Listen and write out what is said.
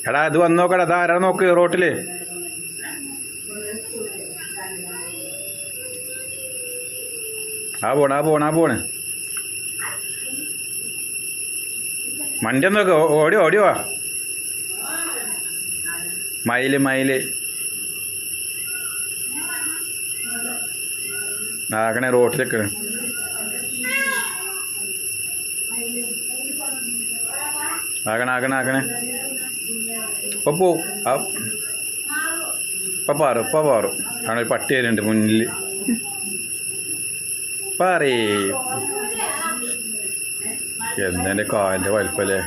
എടാ ഇത് വന്ന് നോക്കടാ, അതാ ആരാ നോക്ക് റോട്ടില്. ആ പോണ് വണ്ടി ഒന്ന് നോക്ക്. ഓടിയോ മയില് ആകണേ റോട്ടിലേക്ക്. ആകണേ ഇപ്പൊ പോവും. ഇപ്പൊ പാറും അവിടെ ഒരു പട്ടി വരുന്നുണ്ട് മുന്നിൽ. പറയേ എന്താ കാലിൻ്റെ വലിപ്പല്ലേ.